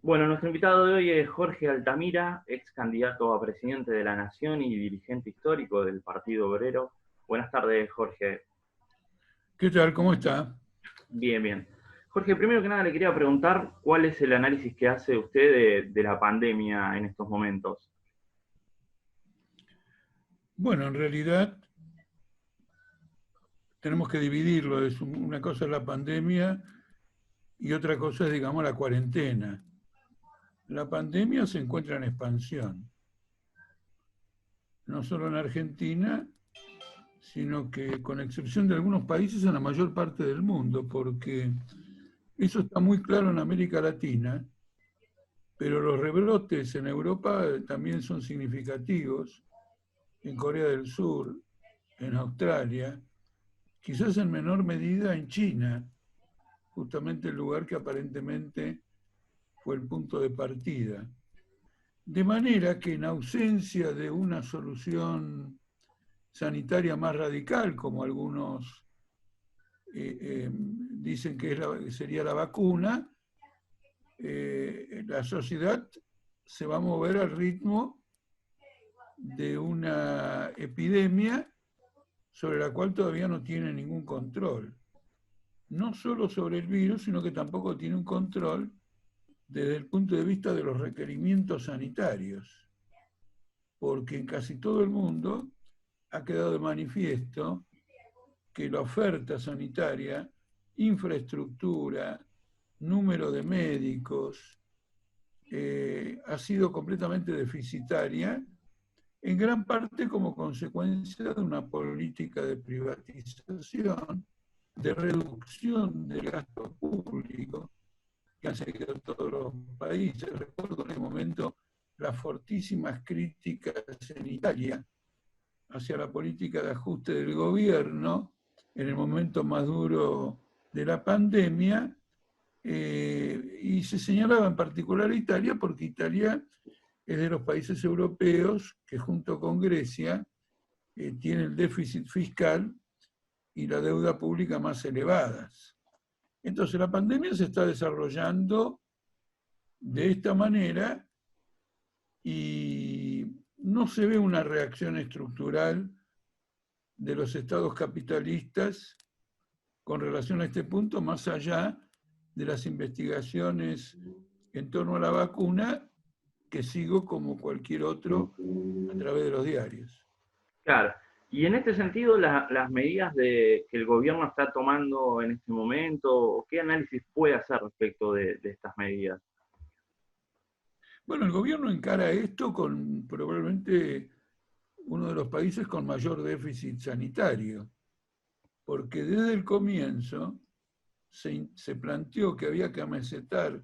Bueno, nuestro invitado de hoy es Jorge Altamira, ex candidato a presidente de la Nación y dirigente histórico del Partido Obrero. Buenas tardes, Jorge. ¿Qué tal? ¿Cómo está? Bien, bien. Jorge, primero que nada le quería preguntar cuál es el análisis que hace usted de la pandemia en estos momentos. Bueno, en realidad tenemos que dividirlo. Una cosa es la pandemia y otra cosa es, digamos, la cuarentena. La pandemia se encuentra en expansión, no solo en Argentina, sino que con excepción de algunos países en la mayor parte del mundo, porque eso está muy claro en América Latina, pero los rebrotes en Europa también son significativos, en Corea del Sur, en Australia, quizás en menor medida en China, justamente el lugar que aparentemente fue el punto de partida. De manera que en ausencia de una solución sanitaria más radical, como algunos dicen que sería la vacuna, la sociedad se va a mover al ritmo de una epidemia sobre la cual todavía no tiene ningún control. No solo sobre el virus, sino que tampoco tiene un control desde el punto de vista de los requerimientos sanitarios, porque en casi todo el mundo ha quedado de manifiesto que la oferta sanitaria, infraestructura, número de médicos, ha sido completamente deficitaria, en gran parte como consecuencia de una política de privatización, de reducción del gasto público, que han seguido todos los países. Recuerdo en el momento las fortísimas críticas en Italia hacia la política de ajuste del gobierno en el momento más duro de la pandemia, y se señalaba en particular a Italia porque Italia es de los países europeos que junto con Grecia tiene el déficit fiscal y la deuda pública más elevadas. Entonces la pandemia se está desarrollando de esta manera y no se ve una reacción estructural de los estados capitalistas con relación a este punto, más allá de las investigaciones en torno a la vacuna, que sigo como cualquier otro a través de los diarios. Claro. Y en este sentido, las medidas que el gobierno está tomando en este momento, ¿qué análisis puede hacer respecto de estas medidas? Bueno, el gobierno encara esto con probablemente uno de los países con mayor déficit sanitario, porque desde el comienzo se planteó que había que amesetar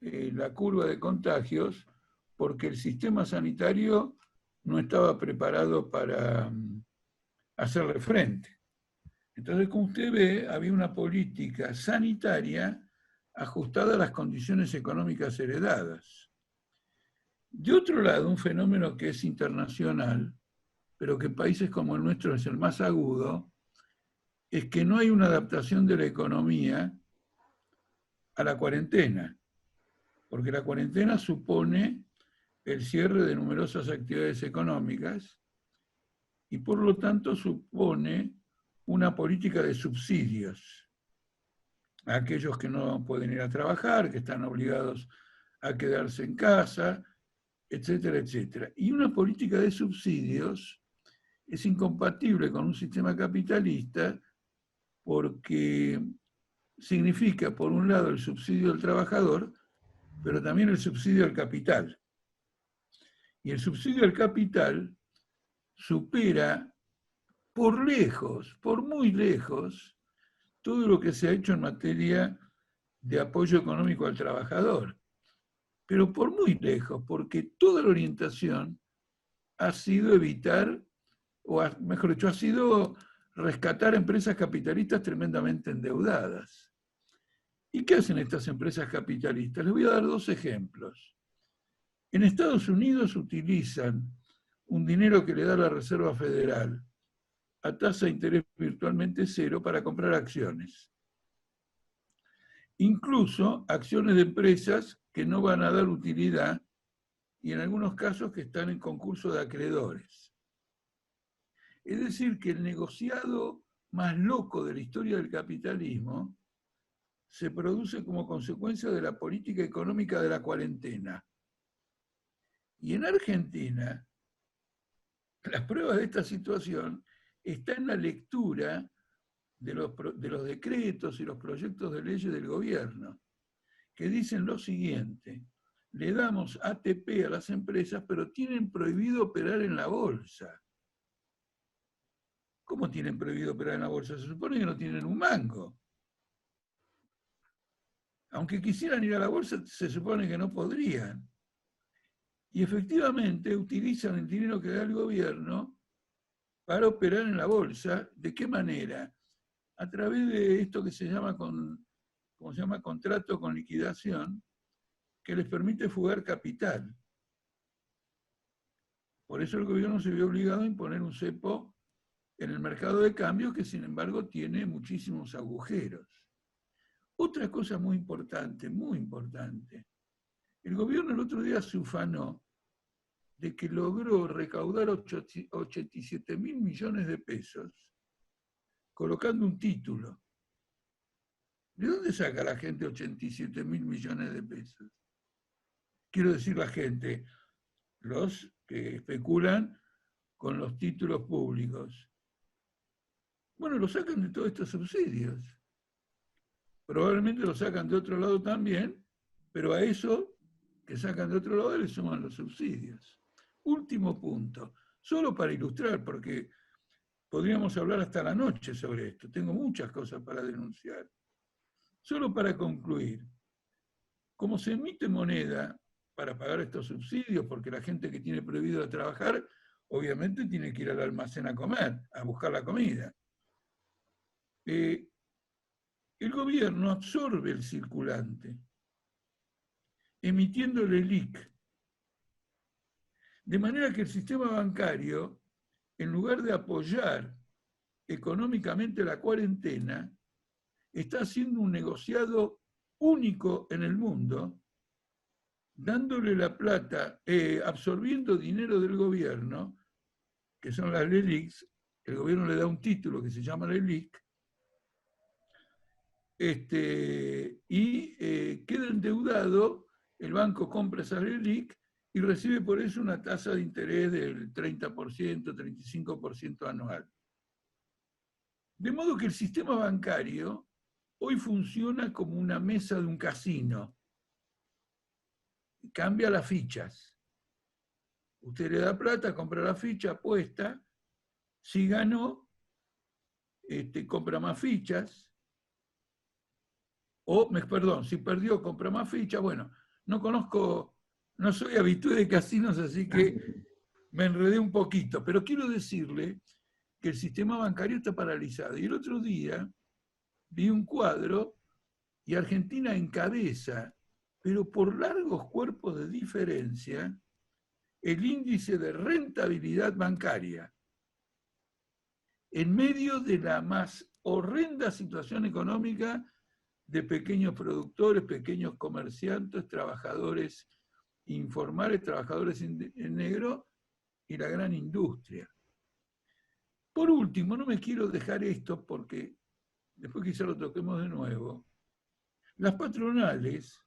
la curva de contagios porque el sistema sanitario no estaba preparado para hacerle frente. Entonces, como usted ve, había una política sanitaria ajustada a las condiciones económicas heredadas. De otro lado, un fenómeno que es internacional, pero que en países como el nuestro es el más agudo, es que no hay una adaptación de la economía a la cuarentena, porque la cuarentena supone el cierre de numerosas actividades económicas y por lo tanto supone una política de subsidios a aquellos que no pueden ir a trabajar, que están obligados a quedarse en casa, etcétera, etcétera. Y una política de subsidios es incompatible con un sistema capitalista porque significa, por un lado, el subsidio al trabajador, pero también el subsidio al capital. Y el subsidio al capital supera por lejos, por muy lejos, todo lo que se ha hecho en materia de apoyo económico al trabajador. Pero por muy lejos, porque toda la orientación ha sido evitar, o mejor dicho, ha sido rescatar empresas capitalistas tremendamente endeudadas. ¿Y qué hacen estas empresas capitalistas? Les voy a dar dos ejemplos. En Estados Unidos utilizan un dinero que le da la Reserva Federal a tasa de interés virtualmente cero para comprar acciones. Incluso acciones de empresas que no van a dar utilidad y en algunos casos que están en concurso de acreedores. Es decir, que el negociado más loco de la historia del capitalismo se produce como consecuencia de la política económica de la cuarentena. Y en Argentina, las pruebas de esta situación están en la lectura de los decretos y los proyectos de leyes del gobierno, que dicen lo siguiente: le damos ATP a las empresas, pero tienen prohibido operar en la bolsa. ¿Cómo tienen prohibido operar en la bolsa? Se supone que no tienen un mango. Aunque quisieran ir a la bolsa, se supone que no podrían. Y efectivamente utilizan el dinero que da el gobierno para operar en la bolsa. ¿De qué manera? A través de esto que se llama, ¿cómo se llama? Contrato con liquidación, que les permite fugar capital. Por eso el gobierno se vio obligado a imponer un cepo en el mercado de cambios que, sin embargo, tiene muchísimos agujeros. Otra cosa muy importante, el gobierno el otro día se ufanó de que logró recaudar 87 mil millones de pesos colocando un título. ¿De dónde saca la gente 87 mil millones de pesos? Quiero decir la gente, los que especulan con los títulos públicos. Bueno, lo sacan de todos estos subsidios. Probablemente lo sacan de otro lado también, pero a eso que sacan de otro lado le suman los subsidios. Último punto, solo para ilustrar, porque podríamos hablar hasta la noche sobre esto. Tengo muchas cosas para denunciar. Solo para concluir, como se emite moneda para pagar estos subsidios, porque la gente que tiene prohibido trabajar, obviamente tiene que ir al almacén a comer, a buscar la comida. El gobierno absorbe el circulante, emitiendo el ELIC. De manera que el sistema bancario, en lugar de apoyar económicamente la cuarentena, está haciendo un negociado único en el mundo, dándole la plata, absorbiendo dinero del gobierno, que son las LELICs. El gobierno le da un título que se llama LELIC, y queda endeudado, el banco compra esa LELIC y recibe por eso una tasa de interés del 30%, 35% anual. De modo que el sistema bancario hoy funciona como una mesa de un casino. Cambia las fichas. Usted le da plata, compra la ficha, apuesta. Si ganó, compra más fichas. Perdón, si perdió, compra más fichas. Bueno, no soy habitué de casinos, así que me enredé un poquito. Pero quiero decirle que el sistema bancario está paralizado. Y el otro día vi un cuadro y Argentina encabeza, pero por largos cuerpos de diferencia, el índice de rentabilidad bancaria, en medio de la más horrenda situación económica de pequeños productores, pequeños comerciantes, trabajadores informales, trabajadores en negro y la gran industria. Por último, no me quiero dejar esto porque después quizá lo toquemos de nuevo. Las patronales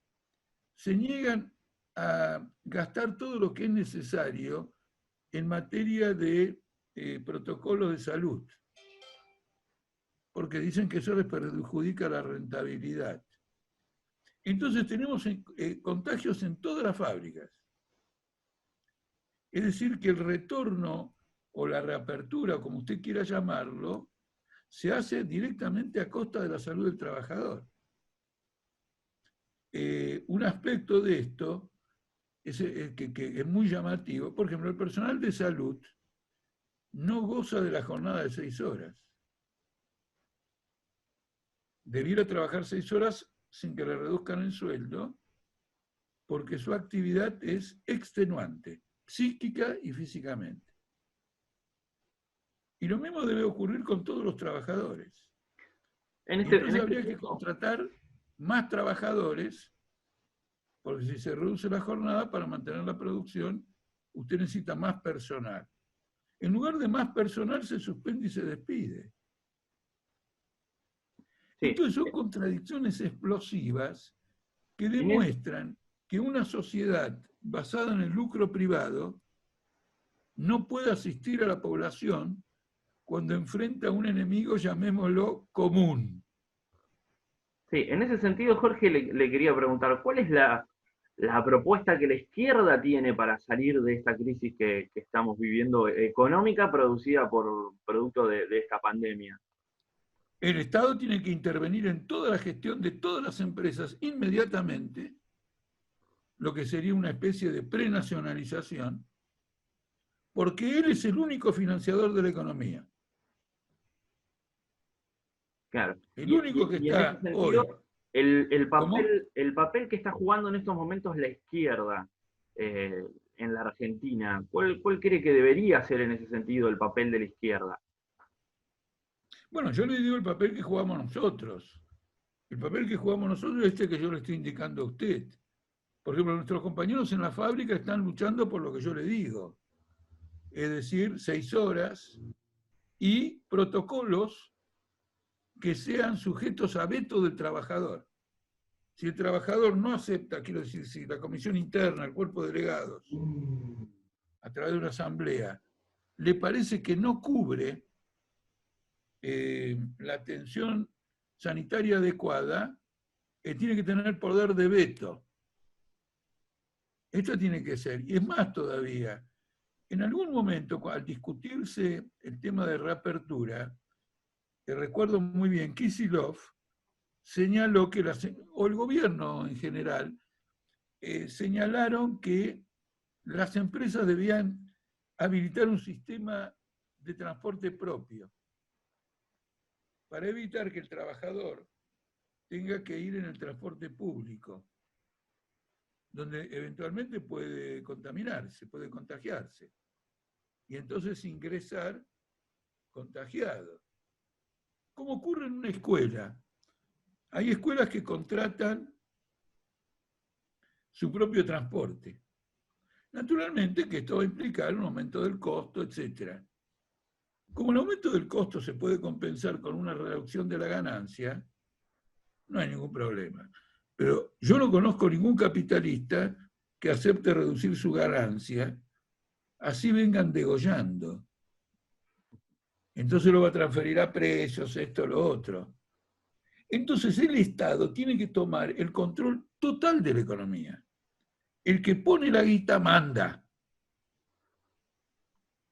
se niegan a gastar todo lo que es necesario en materia de protocolos de salud, porque dicen que eso les perjudica la rentabilidad. Entonces tenemos contagios en todas las fábricas. Es decir, que el retorno o la reapertura, como usted quiera llamarlo, se hace directamente a costa de la salud del trabajador. Un aspecto de esto que es muy llamativo. Por ejemplo, el personal de salud no goza de la jornada de 6 horas. Debiera trabajar 6 horas sin que le reduzcan el sueldo, porque su actividad es extenuante, psíquica y físicamente. Y lo mismo debe ocurrir con todos los trabajadores. Entonces habría que contratar más trabajadores porque si se reduce la jornada, para mantener la producción, usted necesita más personal. En lugar de más personal, se suspende y se despide. Sí. Entonces son contradicciones explosivas que demuestran que una sociedad basada en el lucro privado no puede asistir a la población cuando enfrenta a un enemigo, llamémoslo, común. Sí, en ese sentido, Jorge, le quería preguntar, ¿cuál es la propuesta que la izquierda tiene para salir de esta crisis que estamos viviendo económica producida por producto de esta pandemia? El Estado tiene que intervenir en toda la gestión de todas las empresas inmediatamente, lo que sería una especie de prenacionalización, porque él es el único financiador de la economía. Claro. El único que Y en ese está hoy. sentido, el papel que está jugando en estos momentos la izquierda en la Argentina, ¿cuál cree que debería ser en ese sentido el papel de la izquierda? Bueno, yo le digo el papel que jugamos nosotros. El papel que jugamos nosotros es este que yo le estoy indicando a usted. Por ejemplo, nuestros compañeros en la fábrica están luchando por lo que yo le digo. Es decir, 6 horas y protocolos que sean sujetos a veto del trabajador. Si el trabajador no acepta, quiero decir, si la comisión interna, el cuerpo de delegados, a través de una asamblea, le parece que no cubre la atención sanitaria adecuada, tiene que tener poder de veto. Esto tiene que ser. Y es más todavía, en algún momento, al discutirse el tema de reapertura, recuerdo muy bien, Kicillof señaló que, o el gobierno en general, señalaron que las empresas debían habilitar un sistema de transporte propio para evitar que el trabajador tenga que ir en el transporte público, donde eventualmente puede contaminarse, puede contagiarse, y entonces ingresar contagiado. Como ocurre en una escuela. Hay escuelas que contratan su propio transporte. Naturalmente que esto va a implicar un aumento del costo, etc. Como el aumento del costo se puede compensar con una reducción de la ganancia, no hay ningún problema. Pero yo no conozco ningún capitalista que acepte reducir su ganancia, así vengan degollando. Entonces lo va a transferir a precios, esto, lo otro. Entonces el Estado tiene que tomar el control total de la economía. El que pone la guita manda.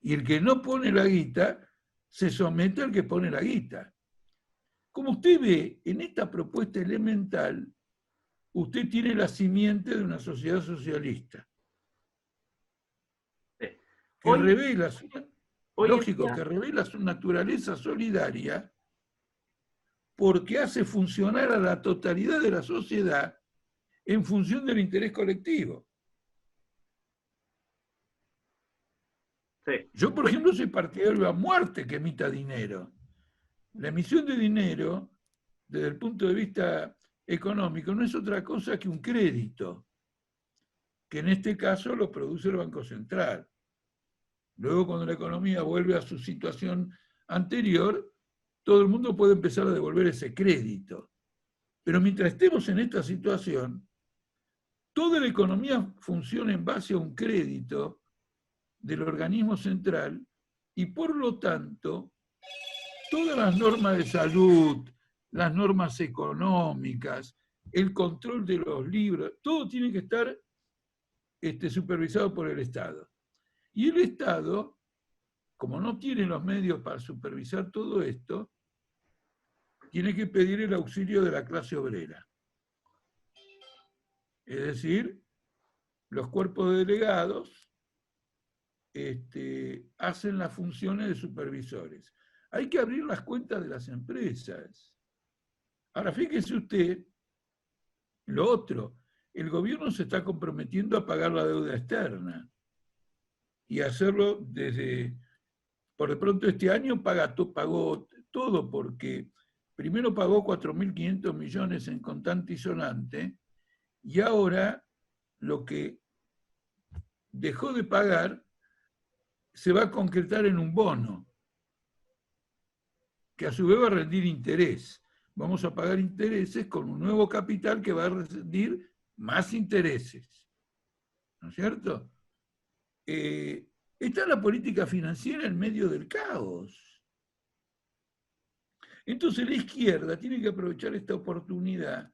Y el que no pone la guita se somete al que pone la guita. Como usted ve, en esta propuesta elemental, usted tiene la simiente de una sociedad socialista. Que revela, lógico, que revela su naturaleza solidaria porque hace funcionar a la totalidad de la sociedad en función del interés colectivo. Sí. Yo, por ejemplo, soy partidario a muerte que emita dinero. La emisión de dinero, desde el punto de vista económico, no es otra cosa que un crédito, que en este caso lo produce el Banco Central. Luego, cuando la economía vuelve a su situación anterior, todo el mundo puede empezar a devolver ese crédito. Pero mientras estemos en esta situación, toda la economía funciona en base a un crédito del organismo central y por lo tanto todas las normas de salud, las normas económicas, el control de los libros, todo tiene que estar supervisado por el Estado. Y el Estado, como no tiene los medios para supervisar todo esto, tiene que pedir el auxilio de la clase obrera. Es decir, los cuerpos de delegados hacen las funciones de supervisores. Hay que abrir las cuentas de las empresas. Ahora, fíjese usted, lo otro, el gobierno se está comprometiendo a pagar la deuda externa y hacerlo desde, por de pronto este año pagó todo porque primero pagó 4.500 millones en contante y sonante y ahora lo que dejó de pagar se va a concretar en un bono, que a su vez va a rendir interés. Vamos a pagar intereses con un nuevo capital que va a rendir más intereses. ¿No es cierto? Está la política financiera en medio del caos. Entonces la izquierda tiene que aprovechar esta oportunidad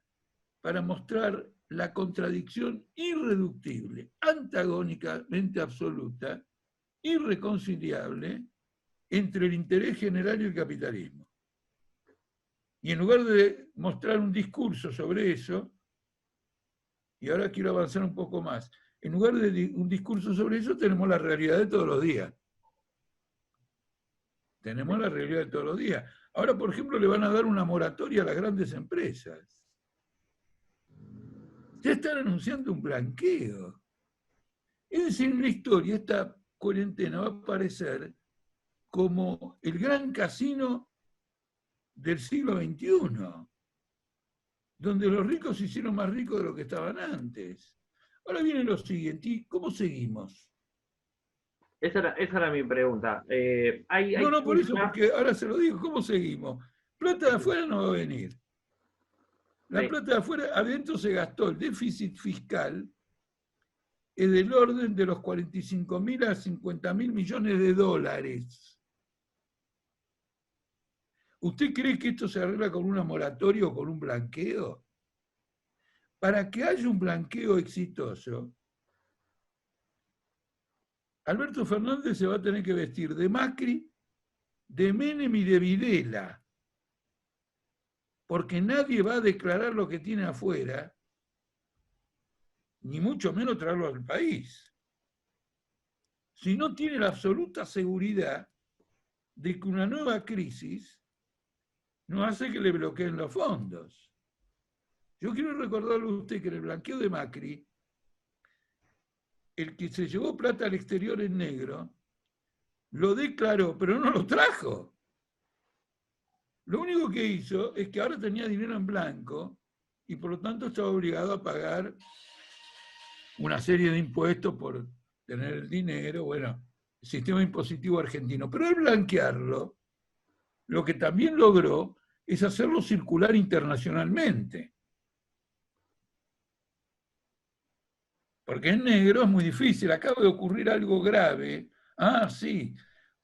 para mostrar la contradicción irreductible, antagónicamente absoluta, irreconciliable entre el interés general y el capitalismo. Y en lugar de mostrar un discurso sobre eso, y ahora quiero avanzar un poco más, en lugar de un discurso sobre eso, tenemos la realidad de todos los días. Tenemos la realidad de todos los días. Ahora, por ejemplo, le van a dar una moratoria a las grandes empresas. Ya están anunciando un blanqueo. Es decir, en la historia esta cuarentena va a aparecer como el gran casino del siglo XXI, donde los ricos se hicieron más ricos de lo que estaban antes. Ahora viene lo siguiente, ¿y cómo seguimos? Esa era mi pregunta. No, por eso, porque ahora se lo digo, ¿cómo seguimos? Plata de afuera no va a venir. La plata de afuera, adentro se gastó, el déficit fiscal es del orden de los 45.000 a 50.000 millones de dólares. ¿Usted cree que esto se arregla con una moratoria o con un blanqueo? Para que haya un blanqueo exitoso, Alberto Fernández se va a tener que vestir de Macri, de Menem y de Videla, porque nadie va a declarar lo que tiene afuera, ni mucho menos traerlo al país, si no tiene la absoluta seguridad de que una nueva crisis no hace que le bloqueen los fondos. Yo quiero recordarle a usted que en el blanqueo de Macri, el que se llevó plata al exterior en negro, lo declaró, pero no lo trajo. Lo único que hizo es que ahora tenía dinero en blanco y por lo tanto estaba obligado a pagar una serie de impuestos por tener el dinero, bueno, el sistema impositivo argentino. Pero al blanquearlo, lo que también logró es hacerlo circular internacionalmente. Porque en negro es muy difícil. Acaba de ocurrir algo grave. Ah, sí.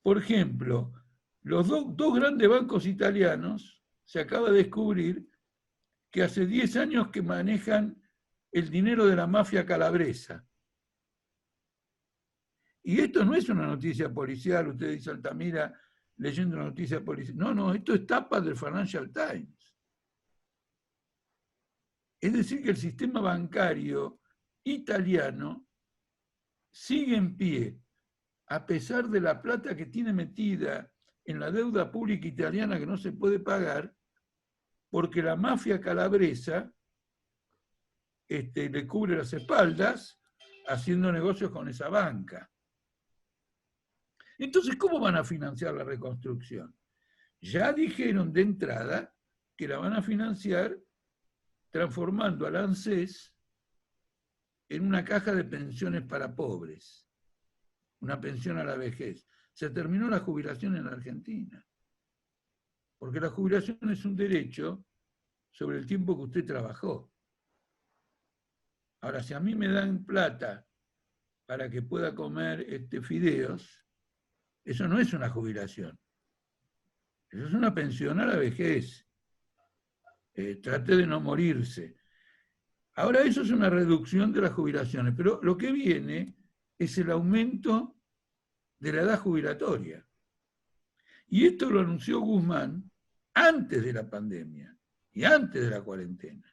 Por ejemplo, los dos grandes bancos italianos se acaba de descubrir que hace 10 años que manejan el dinero de la mafia calabresa. Y esto no es una noticia policial, usted dice Altamira leyendo una noticia policial. No, esto es tapa del Financial Times. Es decir, que el sistema bancario italiano sigue en pie, a pesar de la plata que tiene metida en la deuda pública italiana que no se puede pagar, porque la mafia calabresa le cubre las espaldas haciendo negocios con esa banca. Entonces, ¿cómo van a financiar la reconstrucción? Ya dijeron de entrada que la van a financiar transformando al ANSES en una caja de pensiones para pobres, una pensión a la vejez. Se terminó la jubilación en la Argentina, porque la jubilación es un derecho sobre el tiempo que usted trabajó. Ahora, si a mí me dan plata para que pueda comer fideos, eso no es una jubilación. Eso es una pensión a la vejez. Trate de no morirse. Ahora, eso es una reducción de las jubilaciones, pero lo que viene es el aumento de la edad jubilatoria. Y esto lo anunció Guzmán antes de la pandemia y antes de la cuarentena.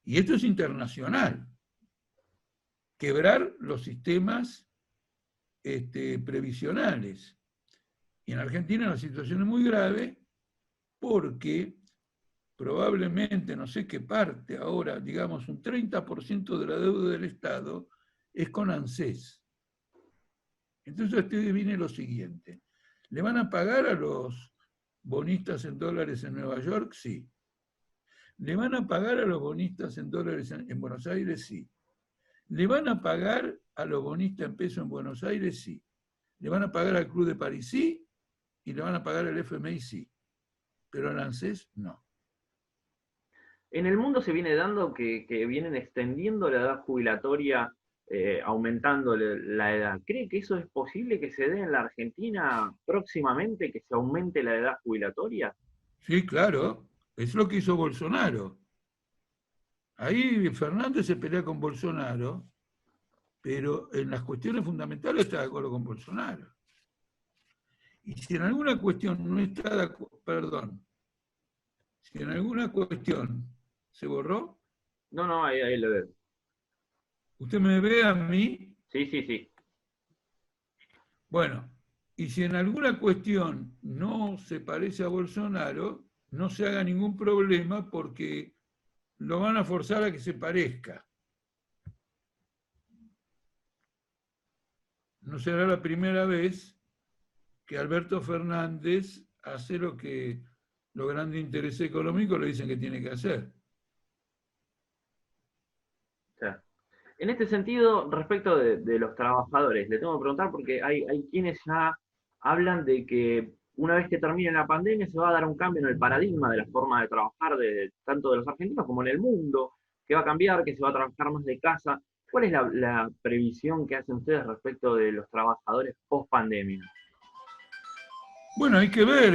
Y esto es internacional. Quebrar los sistemas previsionales. Y en Argentina la situación es muy grave porque probablemente, no sé qué parte ahora, digamos un 30% de la deuda del Estado es con ANSES. Entonces a ustedes viene lo siguiente. ¿Le van a pagar a los bonistas en dólares en Nueva York? Sí. ¿Le van a pagar a los bonistas en dólares en Buenos Aires? Sí. ¿Le van a pagar a los bonistas en pesos en Buenos Aires? Sí. ¿Le van a pagar al Club de París? Sí. Y le van a pagar al FMI? Sí. Pero al ANSES no. En el mundo se viene dando que vienen extendiendo la edad jubilatoria, aumentando la edad. ¿Cree que eso es posible que se dé en la Argentina próximamente, que se aumente la edad jubilatoria? Sí, claro. Es lo que hizo Bolsonaro. Ahí Fernández se pelea con Bolsonaro, pero en las cuestiones fundamentales está de acuerdo con Bolsonaro. Y si en alguna cuestión no está de acuerdo, perdón, si en alguna cuestión se borró, No, no, ahí lo veo. usted me ve a mí, Sí, sí, sí. bueno, y si en alguna cuestión no se parece a Bolsonaro, no se haga ningún problema porque lo van a forzar a que se parezca. No será la primera vez que Alberto Fernández hace lo que los grandes intereses económicos le dicen que tiene que hacer. O sea, en este sentido, respecto de los trabajadores, le tengo que preguntar porque hay quienes ya hablan de que una vez que termine la pandemia se va a dar un cambio en el paradigma de la forma de trabajar tanto de los argentinos como en el mundo, que va a cambiar, que se va a trabajar más de casa. ¿Cuál es la previsión que hacen ustedes respecto de los trabajadores post pandemia? Bueno, hay que ver,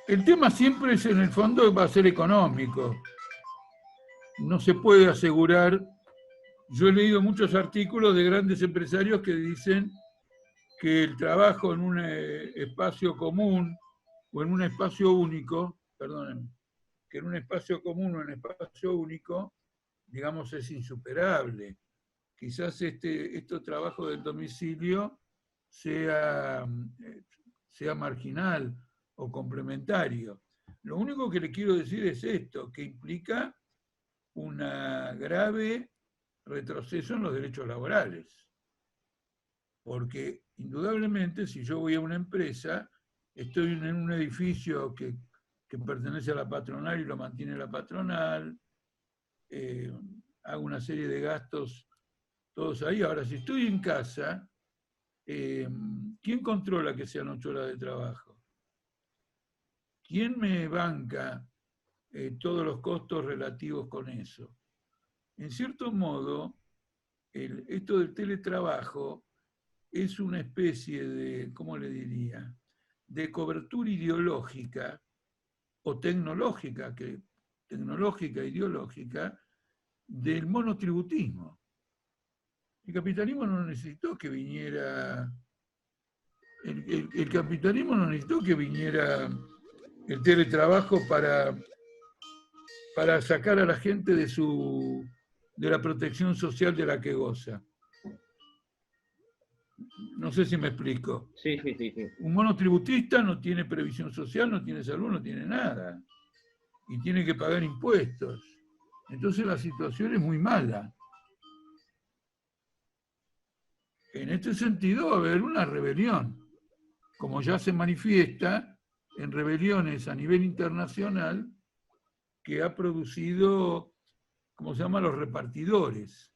el tema siempre es en el fondo va a ser económico. No se puede asegurar. Yo he leído muchos artículos de grandes empresarios que dicen que el trabajo en un espacio común o en un espacio único, perdónenme, que en un espacio común o en un espacio único, digamos, es insuperable. Quizás este trabajo del domicilio sea, sea marginal o complementario. Lo único que le quiero decir es esto, que implica un grave retroceso en los derechos laborales. Porque indudablemente si yo voy a una empresa, estoy en un edificio que pertenece a la patronal y lo mantiene la patronal, hago una serie de gastos todos ahí. Ahora, si estoy en casa, ¿quién controla que sean 8 horas de trabajo? ¿Quién me banca todos los costos relativos con eso? En cierto modo, esto del teletrabajo es una especie de, ¿cómo le diría?, de cobertura ideológica o tecnológica, tecnológica, ideológica, del monotributismo. El capitalismo no necesitó que viniera, el capitalismo no necesitó que viniera el teletrabajo para sacar a la gente de la protección social de la que goza. No sé si me explico. Sí, sí, sí, sí. Un monotributista no tiene previsión social, no tiene salud, no tiene nada. Y tiene que pagar impuestos. Entonces la situación es muy mala. En este sentido va a haber una rebelión, como ya se manifiesta en rebeliones a nivel internacional que ha producido, ¿cómo se llama?, los repartidores.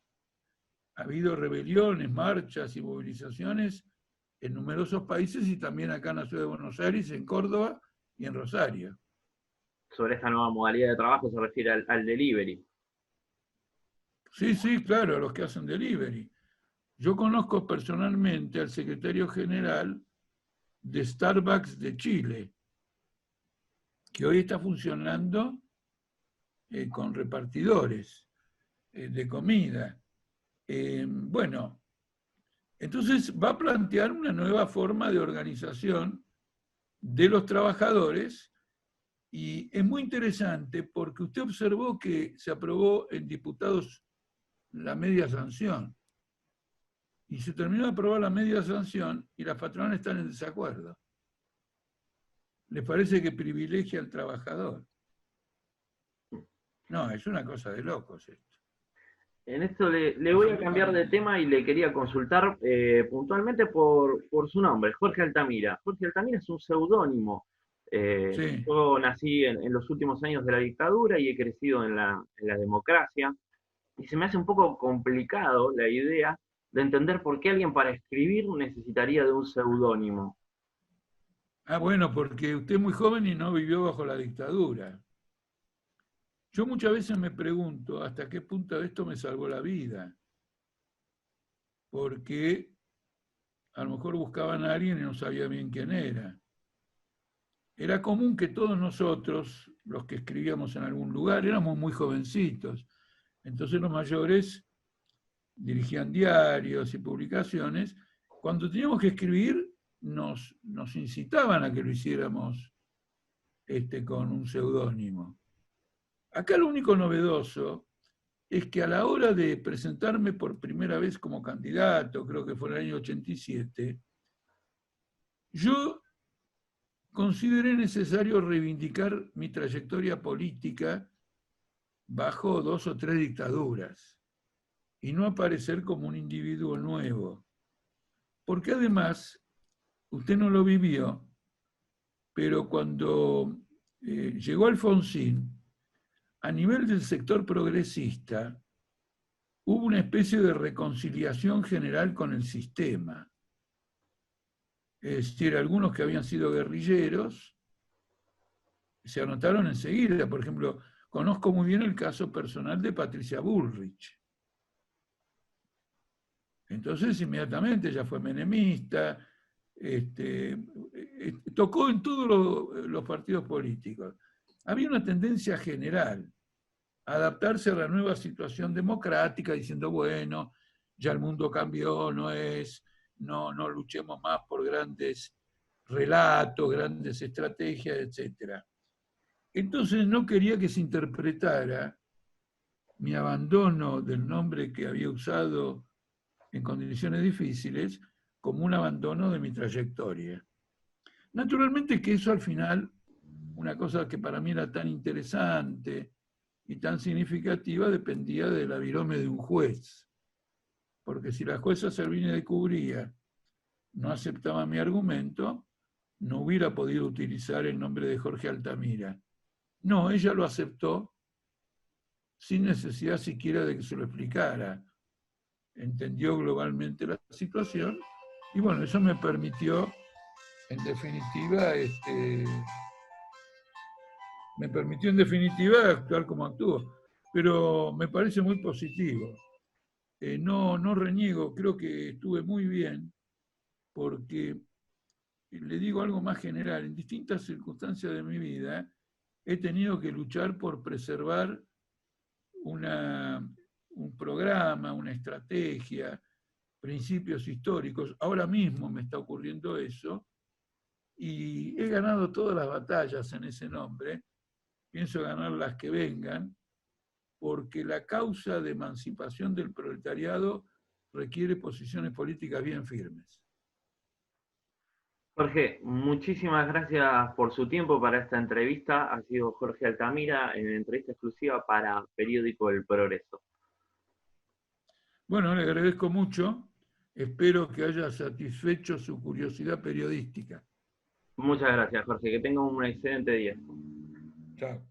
Ha habido rebeliones, marchas y movilizaciones en numerosos países y también acá en la ciudad de Buenos Aires, en Córdoba y en Rosario. Sobre esta nueva modalidad de trabajo se refiere al delivery. Sí, sí, claro, a los que hacen delivery. Yo conozco personalmente al secretario general de Starbucks de Chile, que hoy está funcionando con repartidores de comida. Bueno, entonces va a plantear una nueva forma de organización de los trabajadores y es muy interesante porque usted observó que se aprobó en diputados la media sanción y se terminó de aprobar la media sanción y las patronales están en desacuerdo. Les parece que privilegia al trabajador. No, es una cosa de locos esto. En esto le voy a cambiar de tema y le quería consultar puntualmente por su nombre, Jorge Altamira. Jorge Altamira es un seudónimo. Sí. Yo nací en los últimos años de la dictadura y he crecido en la democracia, y se me hace un poco complicado la idea de entender por qué alguien para escribir necesitaría de un seudónimo. Ah, bueno, porque usted es muy joven y no vivió bajo la dictadura. Yo muchas veces me pregunto hasta qué punto esto me salvó la vida, porque a lo mejor buscaban a alguien y no sabía bien quién era. Era común que todos nosotros, los que escribíamos en algún lugar, éramos muy jovencitos. Entonces los mayores dirigían diarios y publicaciones. Cuando teníamos que escribir, nos incitaban a que lo hiciéramos con un seudónimo. Acá lo único novedoso es que a la hora de presentarme por primera vez como candidato, creo que fue en el año 87, yo consideré necesario reivindicar mi trayectoria política bajo 2 o 3 dictaduras y no aparecer como un individuo nuevo. Porque además, usted no lo vivió, pero cuando llegó Alfonsín, a nivel del sector progresista, hubo una especie de reconciliación general con el sistema. Es decir, algunos que habían sido guerrilleros se anotaron enseguida. Por ejemplo, conozco muy bien el caso personal de Patricia Bullrich. Entonces, inmediatamente ella fue menemista, tocó en todos los partidos políticos. Había una tendencia general a adaptarse a la nueva situación democrática, diciendo, bueno, ya el mundo cambió, no luchemos más por grandes relatos, grandes estrategias, etc. Entonces no quería que se interpretara mi abandono del nombre que había usado en condiciones difíciles como un abandono de mi trayectoria. Naturalmente que eso al final, una cosa que para mí era tan interesante y tan significativa, dependía de la virome de un juez. Porque si la jueza Servini de Cubría no aceptaba mi argumento, no hubiera podido utilizar el nombre de Jorge Altamira. No, ella lo aceptó sin necesidad siquiera de que se lo explicara. Entendió globalmente la situación y bueno, eso me permitió, en definitiva, me permitió en definitiva actuar como actúo. Pero me parece muy positivo. No reniego, creo que estuve muy bien porque, le digo algo más general, en distintas circunstancias de mi vida he tenido que luchar por preservar un programa, una estrategia, principios históricos. Ahora mismo me está ocurriendo eso y he ganado todas las batallas en ese nombre. Pienso ganar las que vengan, porque la causa de emancipación del proletariado requiere posiciones políticas bien firmes. Jorge, muchísimas gracias por su tiempo para esta entrevista. Ha sido Jorge Altamira en entrevista exclusiva para Periódico El Progreso. Bueno, le agradezco mucho. Espero que haya satisfecho su curiosidad periodística. Muchas gracias, Jorge. Que tenga un excelente día. Chao.